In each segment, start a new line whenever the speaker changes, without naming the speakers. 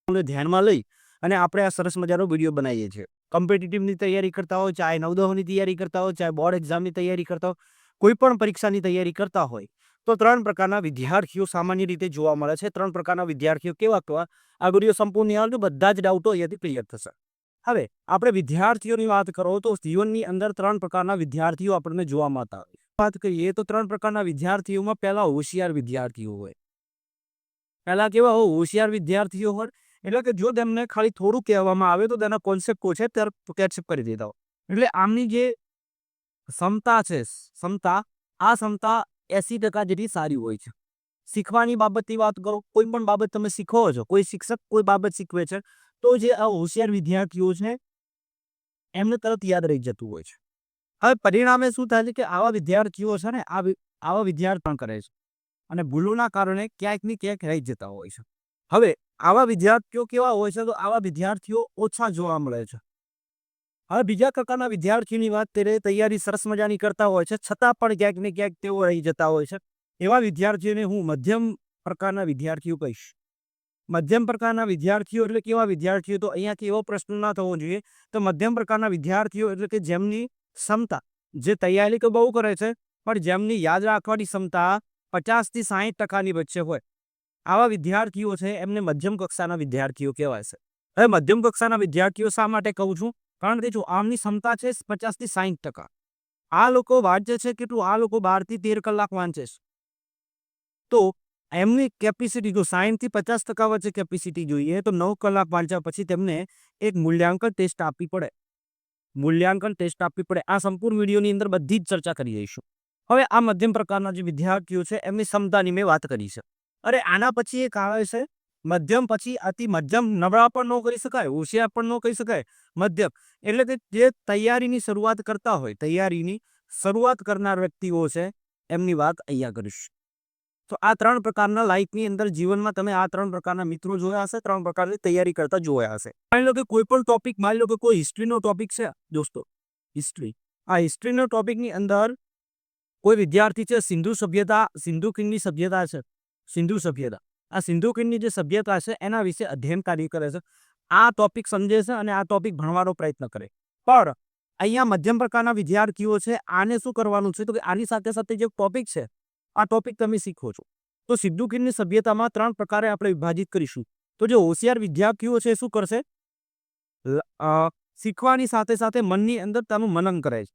ધ્યાનમાં લઈ અને આપણે આ સરસ મજાનો વિડીયો બનાવીએ છીએ. કોમ્પિટિટિવની તૈયારી કરતા હોય, ચાહે નવદહોની તૈયારી કરતા હોય, ચાહે બોર્ડ એક્ઝામની તૈયારી કરતા હોય, કોઈ પણ પરીક્ષાની તૈયારી કરતા હોય, તો 3 પ્રકારના વિદ્યાર્થીઓ સામાન્ય રીતે જોવા મળે છે. 3 પ્રકારના વિદ્યાર્થીઓ કેવા? આ વિડીયો સંપૂર્ણ નિહાળજો, બધા જ ડાઉટો અહીંયાથી ક્લિયર થશે. હવે આપણે વિદ્યાર્થીઓની વાત કરો તો જીવનની અંદર 3 પ્રકારના વિદ્યાર્થીઓ આપણને જોવા મળતા હોય. વાત કરીએ તો 3 પ્રકારના વિદ્યાર્થીઓમાં પહેલા હોશિયાર વિદ્યાર્થીઓ હોય. પહેલા કેવા હોય? હોશિયાર વિદ્યાર્થીઓ હોય એટલે કે જો તેમને ખાલી થોડું કહેવામાં આવે તો તેના કોન્સેપ્ટ છે ત્યારે કેચઅપ કરી દેતા હોય. એટલે આમની જે ક્ષમતા છે, આ ક્ષમતા 80% જેટલી સારી હોય છે. શીખવાની બાબતની વાત કરો, કોઈ પણ બાબત તમે શીખો છો, કોઈ શિક્ષક કોઈ બાબત શીખવે છે, તો જે આ હોશિયાર વિદ્યાર્થીઓ છે એમને તરત યાદ રહી જતું હોય છે. હવે પરિણામે શું થાય છે કે આવા વિદ્યાર્થીઓ છે ને આવા વિદ્યાર્થી પણ કરે છે અને ભૂલોના કારણે ક્યાંક ને ક્યાંક રહી જતા હોય છે. હવે આવા વિદ્યાર્થીઓ કેવા હોય છે? તો આવા વિદ્યાર્થીઓ ઓછા જોવા મળે છે. હવે બીજા પ્રકારના વિદ્યાર્થીની વાત કરીએ, તૈયારી સરસ મજાની કરતા હોય છે, છતાં પણ ક્યાંક ને ક્યાંક તેઓ રહી જતા હોય છે. એવા વિદ્યાર્થીઓને હું મધ્યમ પ્રકારના વિદ્યાર્થીઓ કહીશ. મધ્યમ પ્રકારના વિદ્યાર્થીઓ એટલે કેવા વિદ્યાર્થીઓ? તો અહીંયાથી એવો પ્રશ્ન ના થવો જોઈએ. તો મધ્યમ પ્રકારના વિદ્યાર્થીઓ એટલે કે જેમની ક્ષમતા, જે તૈયારી તો બહુ કરે છે પણ જેમની યાદ રાખવાની ક્ષમતા 50 થી 60% વચ્ચે હોય, આવા વિદ્યાર્થીઓ છે એમને મધ્યમ કક્ષાના વિદ્યાર્થીઓ કહેવાય છે. હવે મધ્યમ કક્ષાના વિદ્યાર્થીઓ શા માટે કહું છું? કારણ કે જો આમની ક્ષમતા છે 50 થી 60%. આ લોકો વાંચે છે કેટલું? આ લોકો 12 થી 13 કલાક વાંચે છે. તો એમની કેપેસિટી જો 60 થી 50% વચ્ચે કેપેસિટી જોઈએ તો 9 કલાક વાંચ્યા પછી તેમને એક મૂલ્યાંકન ટેસ્ટ આપવી પડે. આ સંપૂર્ણ વિડીયોની અંદર બધી જ ચર્ચા કરી દઈશું. હવે આ મધ્યમ પ્રકારના જે વિદ્યાર્થીઓ છે એમની ક્ષમતાની મેં વાત કરી છે. અરે આના પછી એક આવે છે મધ્યમ, પછી અતિ મધ્યમ. નબળા પણ ન કરી શકાય, હોશિયાર પણ ન કહી શકાય, મધ્યમ. એટલે કે જે તૈયારીની શરૂઆત કરતા હોય, તૈયારીની શરૂઆત કરનાર વ્યક્તિઓ છે એમની વાત અહીંયા કરીશ. તો આ 3 પ્રકારના લાઈફની અંદર જીવનમાં તમે આ 3 પ્રકારના મિત્રો જોયા હશે, 3 પ્રકારની તૈયારી કરતા જોયા હશે. માની લો કે કોઈ પણ ટોપિક, માની લો કે કોઈ હિસ્ટ્રીનો ટોપિક છે દોસ્તો, હિસ્ટ્રી. આ હિસ્ટ્રીનો ટોપિકની અંદર કોઈ વિદ્યાર્થી છે, સિંધુ ખીણની સભ્યતા છે, સિંધુ સભ્યતા. આ સિંધુ ખીણની જે સભ્યતા છે એના વિશે અધ્યયન કાર્ય કરે છે. આ ટોપિક સમજે છે અને આ ટોપિક ભણવાનો પ્રયત્ન કરે. પણ અહીંયા મધ્યમ પ્રકારના વિદ્યાર્થીઓ છે, આને શું કરવાનું છે? તો કે આની સાથે સાથે જે ટોપિક છે, આ ટોપિક તમે શીખો છો. તો સિંધુ ખીણની સભ્યતામાં 3 પ્રકારે આપણે વિભાજિત કરીશું. તો જે હોશિયાર વિદ્યાર્થીઓ છે શું કરશે? શીખવાની સાથે સાથે મનની અંદર તેનું મનન કરે છે.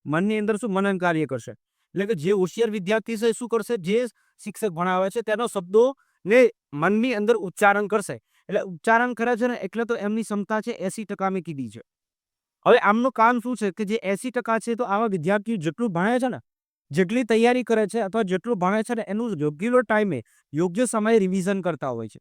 મનની અંદર શું? મનન કાર્ય કરશે. એટલે કે જે હોશિયાર વિદ્યાર્થી છે શું કરશે? જે શિક્ષક ભણાવે છે તેનો શબ્દો ને મનની અંદર ઉચ્ચારણ કરશે. એટલે ઉચ્ચારણ કરે છે ને એટલે તો એમની ક્ષમતા છે 80% મેં કીધી છે. હવે આમનું કામ શું છે કે જે 80% છે, તો આવા વિદ્યાર્થીઓ જેટલું ભણે છે ને, જેટલી તૈયારી કરે છે અથવા જેટલું ભણે છે ને એનું રેગ્યુલર ટાઈમે યોગ્ય સમયે રિવિઝન કરતા હોય છે.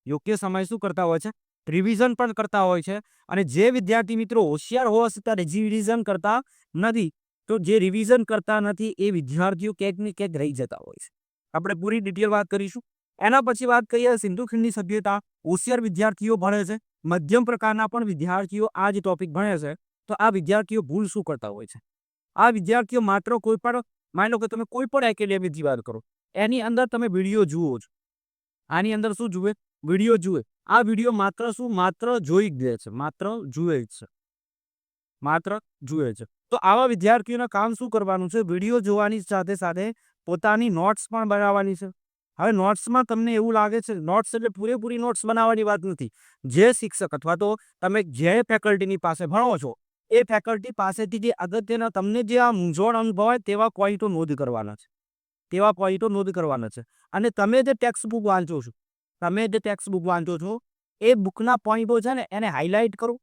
યોગ્ય સમય શું કરતા હોય છે? રિવિઝન પણ કરતા હોય છે. અને જે વિદ્યાર્થી મિત્રો હોશિયાર હોવા છતાં રિવિઝન કરતા નથી, તો જે રિવિઝન કરતા નથી એ વિદ્યાર્થીઓ ક્યાંક ને ક્યાંક રહી જતા હોય છે. આપણે પૂરી ડિટેલ વાત કરીશું. એના પછી વાત કરીએ સિંધુ ખીણની સભ્યતા. હોશિયાર વિદ્યાર્થીઓ ભણે છે, મધ્યમ પ્રકારના પણ વિદ્યાર્થીઓ આ જ ટોપિક ભણે છે. તો આ વિદ્યાર્થીઓ ભૂલ શું કરતા હોય છે? આ વિદ્યાર્થીઓ માત્ર કોઈ પણ, માની લો કે તમે કોઈ પણ એકેડેમીની વાત કરો, એની અંદર તમે વિડીયો જુઓ છો. આની અંદર શું જુએ? વિડીયો જુએ. આ વિડીયો માત્ર શું? માત્ર જોઈ જ દે છે, માત્ર જુએ છે. તો આવા વિદ્યાર્થીઓના કામ શું કરવાનું છે? વિડીયો જોવાની સાથે સાથે પોતાની નોટ્સ પણ બનાવવાની છે. હવે નોટ્સમાં તમને એવું લાગે છે, નોટ્સ એટલે પૂરેપૂરી નોટ્સ બનાવવાની વાત નથી. જે શિક્ષક અથવા તો તમે જે ફેકલ્ટીની પાસે ભણો છો એ ફેકલ્ટી પાસેથી જે અગત્યના તમને જે આ મૂંઝવણ અનુભવાય તેવા પોઈન્ટો નોંધ કરવાના છે. અને તમે જે ટેક્સ્ટ બુક વાંચો છો એ બુકના પોઈન્ટો છે ને એને હાઇલાઇટ કરો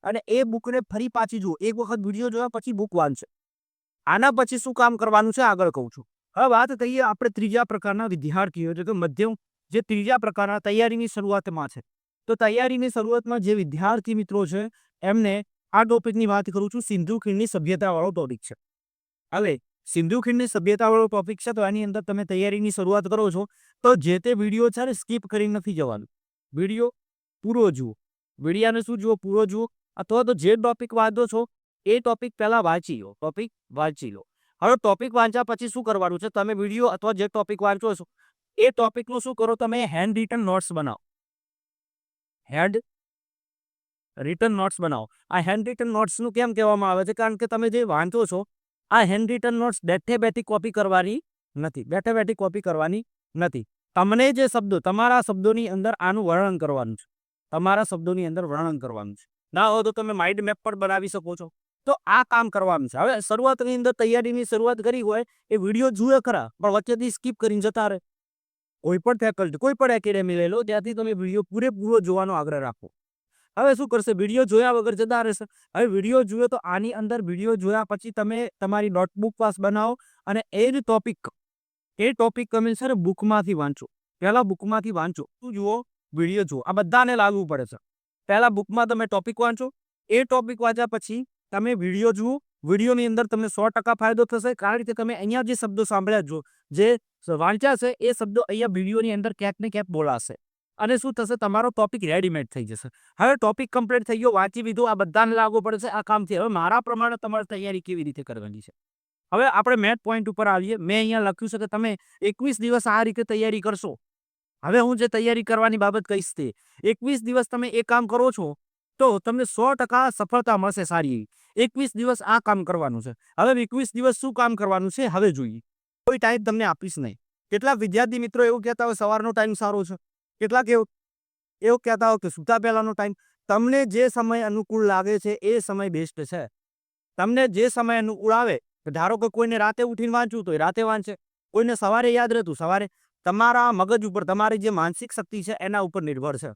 અને એ બુકને ફરી પાછી જુઓ. એક વખત વિડીયો જોયા પછી બુક વાંચશે. આના પછી શું કામ કરવાનું છે આગળ કહું છું. હવે વાત કરીએ આપણે ત્રીજા પ્રકારના વિદ્યાર્થીઓ, એટલે કે મધ્યમ, જે ત્રીજા પ્રકારના તૈયારીની શરૂઆતમાં છે. તો તૈયારીની શરૂઆતમાં જે વિદ્યાર્થી મિત્રો છે એમને આ ટોપિકની વાત કરું છું. સિંધુ ખીણની સભ્યતાવાળો ટોપિક છે. હવે સિંધુ ખીણની સભ્યતાવાળો ટોપિક છે તો એની અંદર તમે તૈયારીની શરૂઆત કરો છો તો જે તે વિડીયો છે ને સ્કીપ કરી નથી જવાનું. વિડીયો પૂરો જુઓ. વિડીયાને શું જુઓ? પૂરો જુઓ. અથવા તો જે ટોપિક વાંચો છો એ ટોપિક પહેલા વાંચી લો. હવે ટોપિક વાંચ્યા પછી શું કરવાનું છે? તમે વિડીયો અથવા જે ટોપિક વાંચો છો એ ટોપિકનું શું કરો? તમે હેન્ડ રિટન નોટ્સ બનાવો. હેન્ડ રિટન નોટ્સ બનાવો. આ હેન્ડ રિટન નોટ્સનું કેમ કહેવામાં આવે છે? કારણ કે તમે જે વાંચો છો આ હેન્ડ રિટન નોટ્સ બેઠે બેઠી કોપી કરવાની નથી. બેઠે બેઠી કોપી કરવાની નથી. તમને જે શબ્દો તમારા શબ્દોની અંદર આનું વર્ણન કરવાનું છે. તમારા શબ્દોની અંદર વર્ણન કરવાનું છે. ના હોય તો તમે માઇન્ડ મેપ પણ બનાવી શકો છો. તો આ કામ કરવાનું છે. હવે શરૂઆતની અંદર તૈયારીની શરૂઆત કરી હોય એ વિડીયો જુએ ખરા પણ વચ્ચેથી સ્કીપ કરીને જતા રહે. કોઈ પણ ફેકલ્ટી કોઈ પણ એકેડેમી લઈ લો ત્યાંથી તમે વિડીયો પૂરેપૂરો જોવાનો આગ્રહ રાખો. હવે શું કરશે? વિડીયો જોયા વગર જતા રહેશે. હવે વિડીયો જુએ તો આની અંદર વિડીયો જોયા પછી તમે તમારી નોટબુક પાસ બનાવો અને એ જ ટોપિક તમે છે ને બુકમાંથી વાંચો. પહેલા બુકમાંથી વાંચો. શું જુઓ? વિડીયો જુઓ. આ બધાને લાગુ પડે છે. પહેલા બુકમાં તમે ટોપિક વાંચો. એ ટોપિક વાંચ્યા પછી તમે વિડીયો જુઓ. વિડીયોની અંદર તમને 100% ફાયદો થશે. કારણ કે તમે અહીંયા જે શબ્દો સાંભળ્યા છો, જે વાંચ્યા છે એ શબ્દો અહીંયા વિડીયોની અંદર ક્યાંક ને ક્યાંક બોલાશે. અને શું થશે? તમારો ટોપિક રેડીમેડ થઈ જશે. હવે ટોપિક કમ્પ્લીટ થઈ ગયો, વાંચી લીધું, આ બધાને લાગુ પડે છે આ કામથી. હવે મારા પ્રમાણે તમારે તૈયારી કેવી રીતે કરવાની છે? હવે આપણે મેન પોઈન્ટ ઉપર આવીએ. મેં અહીંયા લખ્યું છે કે તમે 21 દિવસ આ રીતે તૈયારી કરશો. હવે હું જે તૈયારી કરવાની બાબત કહીશ તે 21 દિવસ તમે એ કામ કરો છો તો તમને 100% સફળતા મળશે સારી એવી. 21 દિવસ આ કામ કરવાનું છે. હવે 21 દિવસ શું કામ કરવાનું છે હવે જોઈએ. કોઈ ટાઈમ તમને આપીશ નહીં. કેટલાક વિદ્યાર્થી મિત્રો એવું કહેતા હોય સવારનો ટાઈમ સારો છે. કેટલાક એવું કહેતા હોય કે સૂતા પહેલાનો ટાઈમ. તમને જે સમય અનુકૂળ લાગે છે એ સમય બેસ્ટ છે. તમને જે સમય અનુકૂળ આવે. ધારો કે કોઈને રાતે ઉઠીને વાંચવું તો રાતે વાંચે, કોઈને સવારે યાદ રહેતું સવારે. તમારા મગજ ઉપર તમારી જે માનસિક શક્તિ છે એના ઉપર નિર્ભર છે.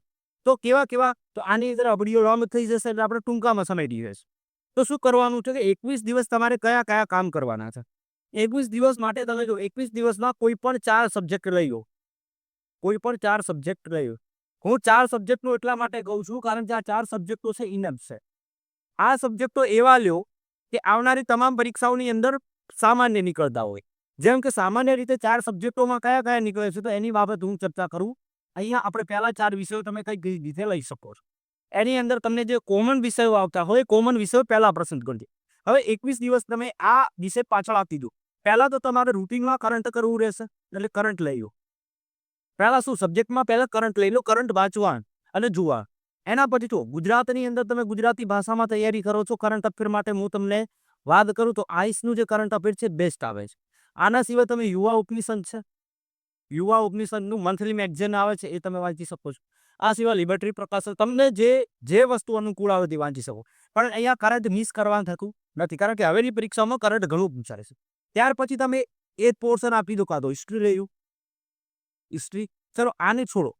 તો કેવા તો આની અંદર અબડીઓ લોંગ થઈ જશે એટલે આપણે ટૂંકામાં સમય જશે. તો શું કરવાનું છે કે 21 દિવસ તમારે કયા કામ કરવાના છે? 21 દિવસ માટે તમે જો 21 દિવસમાં કોઈ પણ 4 સબ્જેક્ટ લઈ લો. કોઈ પણ 4 સબ્જેક્ટ લઈ લો. હું 4 સબ્જેક્ટનું એટલા માટે કહું છું કારણ કે આ 4 સબ્જેક્ટો છે ઇનફ છે. આ સબ્જેક્ટો એવા લ્યો કે આવનારી તમામ પરીક્ષાઓની અંદર સામાન્ય નીકળતા હોય. જેમ કે સામાન્ય રીતે 4 સબ્જેક્ટોમાં કયા નીકળે છે તો એની બાબત હું ચર્ચા કરું. અહીંયા આપણે પહેલા 4 વિષયો તમે કઈ રીતે લઈ શકો છો. એની અંદર તમને જે કોમન વિષયો આવતા હોય કોમન વિષયો પહેલા પસંદ કરજો. હવે 21 દિવસ તમે આ વિષય પાછળ આપી દો. પહેલા તો તમારે રૂટીનમાં કરંટ કરવું રહેશે એટલે કરંટ લઈ લો. પહેલા શું સબ્જેક્ટમાં પહેલા કરંટ લઈ લો. કરંટ વાંચવા અને જોવા. એના પછી તો ગુજરાતની અંદર તમે ગુજરાતી ભાષામાં તૈયારી કરો છો કરંટ અફેર માટે હું તમને વાત કરું તો આઈસનું જે કરંટ અફેર છે બેસ્ટ આવે છે. આના સિવાય તમે યુવા ઉપનિષદ છે. યુવા ઉપનિષદનું મંથલી મેગઝીન આવે છે એ તમે વાંચી શકો છો. આ સિવાય લિબર્ટી પ્રકાશન. તમને જે વસ્તુ અનુકૂળ આવે તે વાંચી શકો. પણ અહીંયા કરંટ મિસ કરવા થતું નથી કારણ કે હવેની પરીક્ષામાં કરંટ ઘણું પૂછાય છે. ત્યાર પછી તમે એ પોર્શન આપી દો. કાં તો હિસ્ટ્રી લઈ લો. હિસ્ટ્રી ચલો આને છોડો.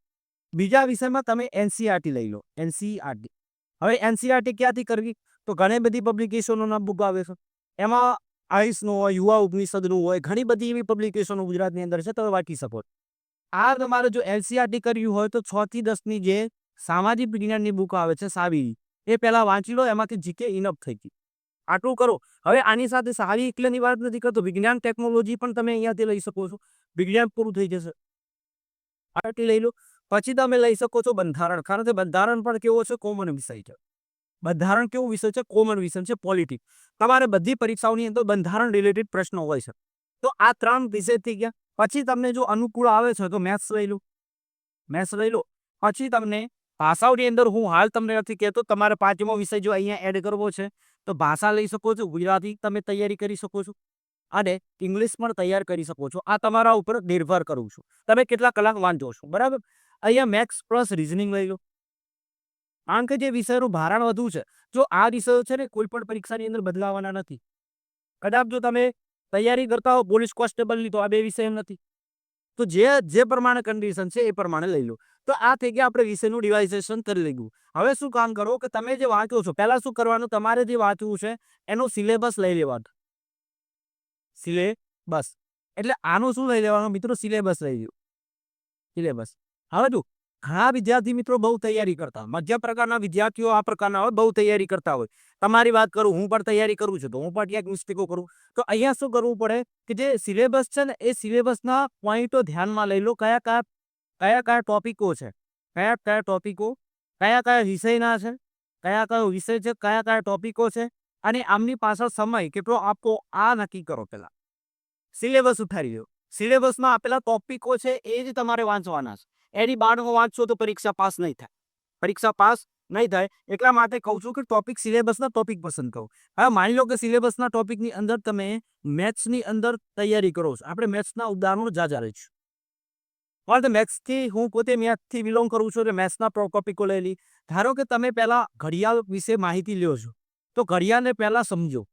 બીજા વિષયમાં તમે એનસીઈઆરટી લઈ લો. એનસીઈઆરટી. હવે એનસીઈઆરટી ક્યાંથી કરવી? તો ઘણી બધી પબ્લિકેશનોના બુક આવે છે. એમાં આઈસનો હોય, યુવા ઉપનિષદનું હોય, ઘણી બધી એવી પબ્લિકેશનો ગુજરાતની અંદર છે તમે વાંચી શકો. આ તમારે જો એનસીઈઆરટી કરવી હોય તો 6 થી 10 ની જે સામાજિક વિજ્ઞાનની બુક આવે છે સાવી એ પહેલા વાંચી લો. એમાંથી જીકે ઇનફ થઈ ગઈ. આટલું કરો. હવે આની સાથે સારી એકલેની વાત નથી કરતો. વિજ્ઞાન ટેકનોલોજી પણ તમે અહીંયાથી લઈ શકો છો. વિજ્ઞાન પૂરું થઈ જશે. આરટી લઈ લો. પછી તમે લઈ શકો છો બંધારણ. કારણ કે બંધારણ પણ કેવો છે? કોમન વિષય છે. બંધારણ કેવો વિષય છે? કોમન વિષય છે. પોલિટિક્સ. તમારે બધી પરીક્ષાઓની અંદર બંધારણ રિલેટેડ પ્રશ્નો હોય છે. તો આ 3 વિષય થઈ ગયા. પછી તમને જો અનુકૂળ આવે છે તો મેથ્સ લઈ લો. મેથ્સ લઈ લો. પછી તમને ભાષાઓની અંદર હું હાલ તમને નથી કહેતો. તમારે 5મો વિષય જો અહીંયા એડ કરવો છે તો ભાષા લઈ શકો છો. ગુજરાતી તમે તૈયારી કરી શકો છો અને ઇંગ્લિશ પણ તૈયાર કરી શકો છો. આ તમારા ઉપર નિર્ભર કરું છું. તમે કેટલા કલાક વાંચો છો. બરાબર. અહીંયા મેથ્સ પ્લસ રીઝનિંગ લઈ લો. કારણ કે જે વિષયનું ભારણ વધુ છે. જો આ વિષયો છે ને કોઈ પણ પરીક્ષાની અંદર બદલાવાના નથી. કદાચ જો તમે તૈયારી કરતા હો પોલીસ કોન્સ્ટેબલની તો આ 2 વિષય નથી. તો જે પ્રમાણે કન્ડિશન છે એ પ્રમાણે લઈ લો. તો આ થઈ ગયા આપણે વિષયનું ડિવાઇઝેશન કરી લીધું. હવે શું કામ કરો કે તમે જે વાંચો છો પહેલા શું કરવાનું? તમારે જે વાંચવું છે એનો સિલેબસ લઈ લેવાનો. સિલેબસ એટલે આનું શું લઈ લેવાનું મિત્રો? સિલેબસ લઈ લો. સિલેબસ. હવે જો ઘણા વિદ્યાર્થી મિત્રો બહુ તૈયારી કરતા હોય. મધ્ય પ્રકારના વિદ્યાર્થીઓ આ પ્રકારના હોય બહુ તૈયારી કરતા હોય. તમારી વાત કરું હું પણ તૈયારી કરું છું તો હું પણ ક્યાંક મિસ્ટેકો કરું. તો અહીંયા શું કરવું પડે કે જે સિલેબસ છે ને એ સિલેબસના પોઈન્ટો ધ્યાનમાં લઈ લો. કયા ટોપિકો છે, કયા ટોપિકો કયા વિષયના છે, કયો વિષય છે, કયા ટોપિકો છે અને આમની પાછળ સમય કેટલો આપવો આ નક્કી કરો. પહેલા સિલેબસ ઉઠારી લો. સિલેબસમાં આપેલા ટોપિકો છે એ જ તમારે વાંચવાના છે. એની બહારનો વાંચશો તો પરીક્ષા પાસ નહીં થાય. પરીક્ષા પાસ નહીં થાય એટલા માટે કહું છું કે ટોપિક સિલેબસના ટોપિક પસંદ કરો. હવે માની લો કે સિલેબસના ટોપિકની અંદર તમે મેથ્સની અંદર તૈયારી કરો છો. આપણે મેથ્સના ઉદાહરણો જાજા લઈશું. પણ મેથ્સથી હું પોતે મેથ્સથી બિલોંગ કરું છું એટલે મેથ્સના ટોપિકો લઈ લી. ધારો કે તમે પહેલા ઘડિયાળ વિશે માહિતી લ્યો છો તો ઘડિયાળને પહેલા સમજો.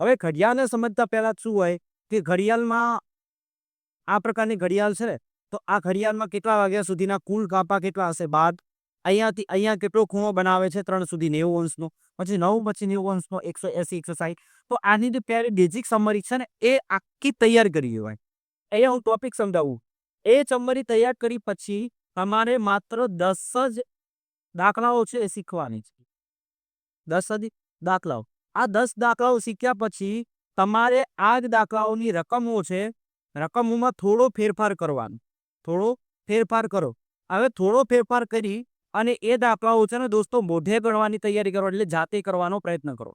હવે ઘડિયાળને સમજતા પહેલા શું હોય કે ઘડિયાળમાં આ પ્રકારની ઘડિયાળ છે ને, તો આ ઘડિયાળમાં કેટલા વાગ્યા સુધીના કુલ કાપા કેટલા હશે? 12. અહીંયાથી અહીંયા કેટલો ખૂણો બનાવે છે? 3 સુધી 90 અંશનો. પછી 9 પછી 90 અંશનો 180 160. તો આની જે પહેલી બેઝિક સમરી છે ને એ આખી તૈયાર કરી હોય. અહીંયા હું ટોપિક સમજાવું. એ સમરી તૈયાર કરી પછી તમારે માત્ર 10 જ દાખલાઓ છે એ શીખવાની છે. 10 જ દાખલાઓ. આ 10 દાખલાઓ શીખ્યા પછી તમારે આ જ દાખલાઓની રકમો છે, રકમોમાં થોડો ફેરફાર કરવાનો. થોડો ફેરફાર કરો. હવે થોડો ફેરફાર કરી અને એ દાખલાઓ છે ને દોસ્તો મોઢે ગણવાની તૈયારી કરો, એટલે જાતે કરવાનો પ્રયત્ન કરો.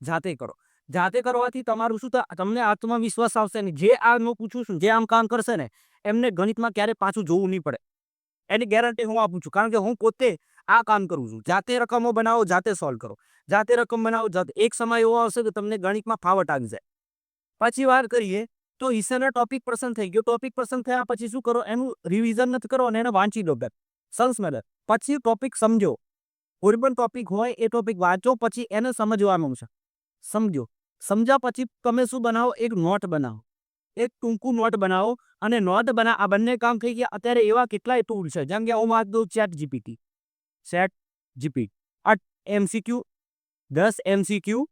જાતે કરો. જાતે કરવાથી તમારું શું તમને આત્મવિશ્વાસ આવશે ને. જે આ હું પૂછું છું, જે આમ કામ કરશે ને એમને ગણિતમાં ક્યારે પાછું જોવું નહીં પડે. એની ગેરંટી હું આપું છું, કારણ કે હું પોતે આ કામ કરું છું. જાતે રકમો બનાવો, જાતે સોલ્વ કરો. જાતે રકમ બનાવો, જાતે. એક સમય એવો આવશે કે તમને ગણિતમાં ફાવટ આવી જાય. પછી વાત કરીએ તો હિસાબના ટોપિક પસંદ થઈ ગયો. ટોપિક પસંદ થયા પછી શું કરો? એનું રિવિઝન નથી કરો અને એને વાંચી લો. સંસ્મેલર. પછી ટોપિક સમજો. કોઈ પણ ટોપિક હોય એ ટોપિક વાંચો, પછી એને સમજવાનું છે. સમજો. સમજ્યા પછી તમે શું બનાવો? એક નોટ બનાવો. એક ટૂંકું નોટ બનાવો અને નોટ આ બંને કામ થઈ ગયા. અત્યારે એવા કેટલાય ટૂલ છે, જેમ કે હું વાત દઉં ચેટ જીપીટી. આ MCQ 10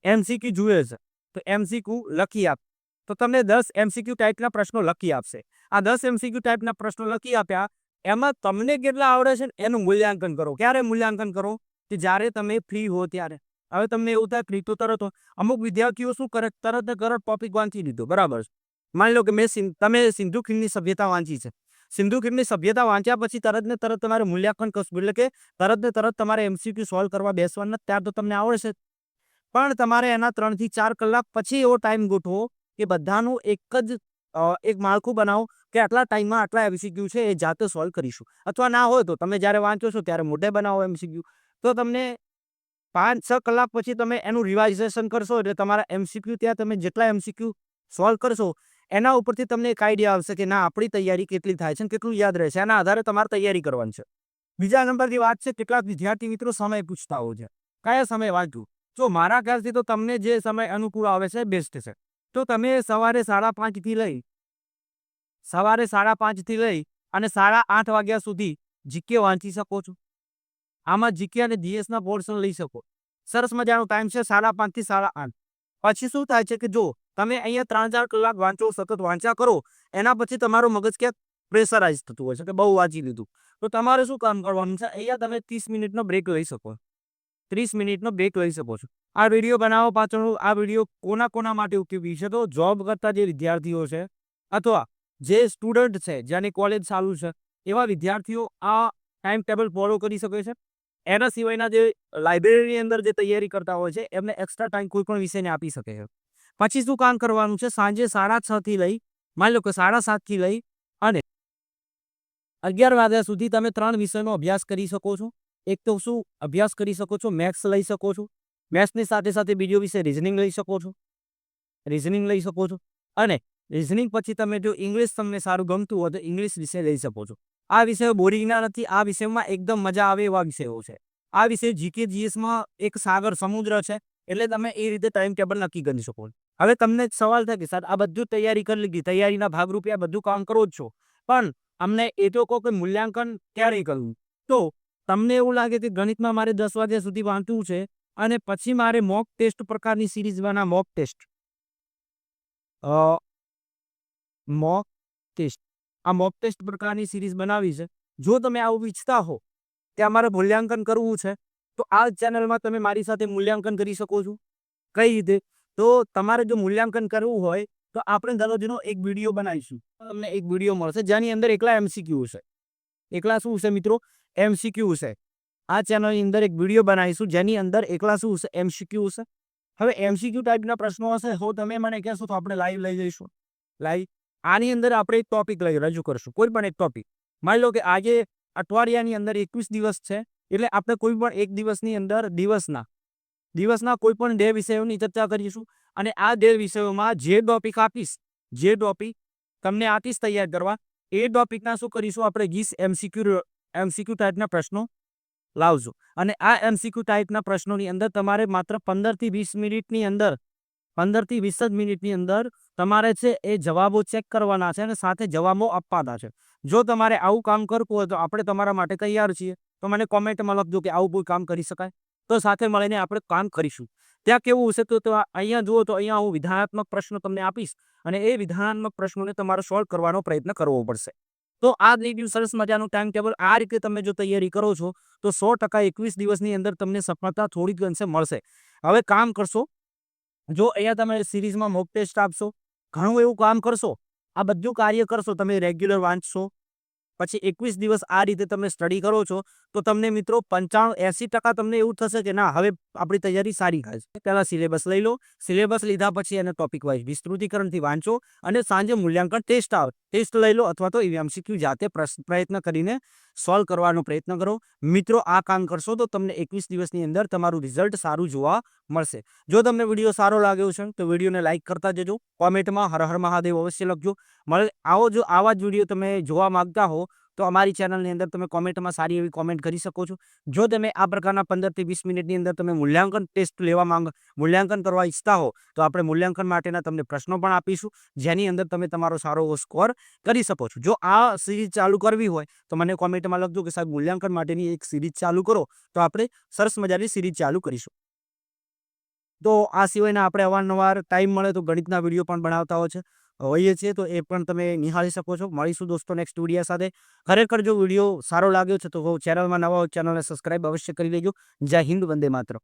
MCQ જુએ છે તો MCQ લખી આપ. તો તમને 10 MCQ ટાઈપના પ્રશ્નો લખી આપશે. આ 10 MCQ ટાઈપના પ્રશ્નો લખી આપ્યા, એમાં તમને કેટલા આવડે છે એનું મૂલ્યાંકન કરો. ક્યારે મૂલ્યાંકન કરો? કે જ્યારે તમે ફ્રી હો ત્યારે. હવે તમને એવું થાય ફ્રી તો તરત હો. અમુક વિદ્યાર્થીઓ શું કરે? તરત ને તરત ટોપિક વાંચી લીધો. બરાબર છે. માની લો કે તમે સિંધુ ખીણની સભ્યતા વાંચી છે. સિંધુ ખીણની સભ્યતા વાંચ્યા પછી તરત ને તરત તમારે મૂલ્યાંકન કરવું, એટલે કે તરત ને તરત તમારે MCQ સોલ્વ કરવા બેસવાના. ત્યાર તો તમને આવડશે, પણ તમારે એના 3 થી 4 કલાક પછી એવો ટાઈમ ગોઠવો કે બધાનું એક માળખું બનાવો કે આટલા ટાઈમમાં આટલા MCQ છે એ જાતે સોલ્વ કરીશું. અથવા ના હોય તો તમે જ્યારે વાંચો છો ત્યારે મોઢે બનાવો MCQ. તો તમને 5-6 કલાક પછી તમે એનું રિવાઇઝેશન કરશો એટલે તમારા MCQ ત્યાં તમે જેટલા MCQ સોલ્વ કરશો એના ઉપરથી તમને એક આઈડિયા આવશે કે ના આપણી તૈયારી કેટલી થાય છે, કેટલું યાદ રહેશે. એના આધારે તમારે તૈયારી કરવાની છે. બીજા નંબરની વાત છે, કેટલાક વિદ્યાર્થી મિત્રો સમય પૂછતા હોય છે. કયા સમય વાંચવું? જો મારા ખ્યાલથી તો તમને જે સમય અનુકૂળ આવે છે બેસ્ટ છે. તો તમે સવારે 5:30 થી લઈ અને 8:30 વાગ્યા સુધી જીકે વાંચી શકો છો. આમાં જીકે અને જીએસના પોર્શન લઈ શકો. સરસ મજાનો ટાઈમ છે 5:30 થી 8:30. પછી શું થાય છે કે જો તમે અહીંયા 3-4 કલાક વાંચો, સતત વાંચ્યા કરો, એના પછી તમારું મગજ ક્યાંક પ્રેશરાઇઝ થતું હોય છે કે બહુ વાંચી લીધું. તો તમારે શું કામ કરવાનું છે? અહીંયા તમે 30 મિનિટનો બ્રેક લઈ શકો. 30 મિનિટનો બ્રેક લઈ શકો છો. આ વિડીયો બનાવવા પાછળ આ વિડીયો કોના માટે ઉપયોગી છે? તો જોબ કરતા જે વિદ્યાર્થીઓ છે અથવા જે સ્ટુડન્ટ છે જેની કોલેજ ચાલુ છે એવા વિદ્યાર્થીઓ આ ટાઈમ ટેબલ ફોલો કરી શકે છે. એના સિવાયના જે લાઇબ્રેરીની અંદર જે તૈયારી કરતા હોય છે એમને એક્સ્ટ્રા ટાઈમ કોઈ પણ વિષયને આપી શકે છે. પછી શું કામ કરવાનું છે? સાંજે 6:30 થી લઈ, માની લો કે 7:30 થી લઈ અને 11 વાગ્યા સુધી તમે 3 વિષયનો અભ્યાસ કરી શકો છો. એક તો શું અભ્યાસ કરી શકો છો? મેથ્સ લઈ શકો છો. મેથ્સની સાથે સાથે બીજો વિષય રિઝનિંગ લઈ શકો છો. અને રિઝનિંગ પછી તમે જો ઇંગ્લિશ તમને સારું ગમતું હોય તો ઇંગ્લિશ વિષય લઈ શકો છો. આ વિષયો બોરિંગના નથી. આ વિષયમાં એકદમ મજા આવે એવા વિષયો છે. આ વિષય જીકે જીએસમાં એક સાગર સમુદ્ર છે, એટલે તમે એ રીતે ટાઈમ ટેબલ નક્કી કરી શકો. હવે તમને સવાલ થાય કે સર આ બધું તૈયારી કરી લીધી, તૈયારીના ભાગરૂપે આ બધું કામ કરો જ છો, પણ અમને એ તો કહો કે મૂલ્યાંકન ક્યારે કરવું? તો તમને એવું લાગે કે ગણિતમાં મારે 10 વાગ્યા સુધી વાંચવું છે અને પછી મારે મોક ટેસ્ટ પ્રકારની સિરીઝ મોક ટેસ્ટ આ મોક ટેસ્ટ પ્રકારની સિરીઝ બનાવી છે. જો તમે આવું ઈચ્છતા હો કે અમારે મૂલ્યાંકન કરવું છે તો આ ચેનલમાં તમે મારી સાથે મૂલ્યાંકન કરી શકો છો. કઈ રીતે? તો તમારે જો મૂલ્યાંકન કરવું હોય તો આપણે દરરોજનો એક વિડીયો બનાવીશું. તમને એક વિડીયો મળશે જેની અંદર એકલા MCQ છે. એકલા શું છે મિત્રો? MCQ છે. આ ચેનલની અંદર એક વિડીયો બનાવીશું જેની અંદર એકલા શું છે? MCQ છે. હવે MCQ ટાઈપના પ્રશ્નો હશે તો તમે મને કહેશો તો આપણે લાઈવ લઈ જઈશું. લાઈવ આની અંદર આપણે એક ટોપિક રજૂ કરશું, કોઈ પણ એક ટોપિક. માની લો કે આજે અઠવાડિયાની અંદર 21 દિવસ છે, એટલે આપણે કોઈ પણ એક દિવસની અંદર દિવસના કોઈ પણ 2 વિષયોની ચર્ચા કરીશું. અને આ 2 વિષયોમાં જે ટોપિક આપીશ, જે ટોપિક તમને આપીશ તૈયાર કરવા, એ ટોપિકના શું કરીશું આપણે 20 એમસીક્યુ ટાઈપના પ્રશ્નો લાવજો. અને આ એમસીક્યુ ટાઈપના પ્રશ્નોની અંદર તમારે માત્ર 15 થી 20 મિનિટની અંદર 15 થી 20 જ મિનિટની અંદર તમારે છે એ જવાબો ચેક કરવાના છે અને સાથે જવાબો આપવાના છે. જો તમારે આવું કામ કરવું હોય તો આપણે તમારા માટે તૈયાર છીએ. તો મને કોમેન્ટમાં લખજો કે આવું કોઈ કામ કરી શકાય, તો સાથે મળીને આપણે કામ કરીશું. ત્યાં કેવું હશે તો અહીંયા જુઓ તો અહીંયા હું વિધાનાત્મક પ્રશ્નો તમને આપીશ અને એ વિધાનાત્મક પ્રશ્નોને તમારે સોલ્વ કરવાનો પ્રયત્ન કરવો પડશે. તો આ રીતનું સરસ મજાનું ટાઈમ ટેબલ આ રીતે તમે જો તૈયારી કરો છો તો 100% 21 દિવસની અંદર તમને સફળતા થોડીક અંશે મળશે. હવે કામ કરશો, જો અહીંયા તમે સિરીઝમાં મોક ટેસ્ટ આપશો, ઘણું એવું કામ કરશો, આ બધું કાર્ય કરશો, તમે રેગ્યુલર વાંચશો, પછી 21 દિવસ આ રીતે તમે સ્ટડી કરો છો તો તમને મિત્રો 85-80% તમને એવું થશે કે ના હવે આપણી તૈયારી સારી થાય છે. પહેલા સિલેબસ લઈ લો, સિલેબસ લીધા પછી એને ટોપિક વાઇઝ વિસ્તૃતીકરણથી વાંચો અને સાંજે મૂલ્યાંકન ટેસ્ટ આવે, ટેસ્ટ લઈ લો અથવા તો એમસીક્યુ જાતે પ્રયત્ન કરીને સોલ્વ કરવાનો પ્રયત્ન કરો. મિત્રો આ કામ કરશો તો તમને 21 દિવસની અંદર તમારું રિઝલ્ટ સારું જોવા મળશે. જો તમને વિડીયો સારો લાગ્યો છે તો વિડીયોને લાઇક કરતા જજો, કોમેન્ટમાં હર હર મહાદેવ અવશ્ય લખજો. જો આવા જ વિડીયો તમે જોવા માંગતા હો તો અમારી ચેનલની અંદર તમે કોમેન્ટમાં સારી એવી કોમેન્ટ કરી શકો છો. જો તમે આ પ્રકારના 15 થી 20 મિનિટની અંદર તમે મૂલ્યાંકન ટેસ્ટ મૂલ્યાંકન કરવા ઈચ્છતા હો તો આપણે મૂલ્યાંકન માટેના તમને પ્રશ્નો પણ આપીશું, જેની અંદર તમે તમારો સારો એવો સ્કોર કરી શકો છો. જો આ સિરીઝ ચાલુ કરવી હોય તો મને કોમેન્ટમાં લખજો કે સાહેબ મૂલ્યાંકન માટેની એક સિરીઝ ચાલુ કરો, તો આપણે સરસ મજાની સિરીઝ ચાલુ કરીશું. તો આ સિવાયના આપણે અવારનવાર ટાઈમ મળે તો ગણિતના વિડીયો પણ બનાવતા હોઈએ છીએ, તો એ પણ તમે નિહાળી શકો છો. મળીશું દોસ્તો નેક્સ્ટ વિડીયો સાથે. ખરેખર જો વિડીયો સારો લાગ્યો છે તો ચેનલમાં નવા હોય ચેનલને સબસ્ક્રાઇબ અવશ્ય કરી લેજો. જય હિન્દ, વંદે માતરમ.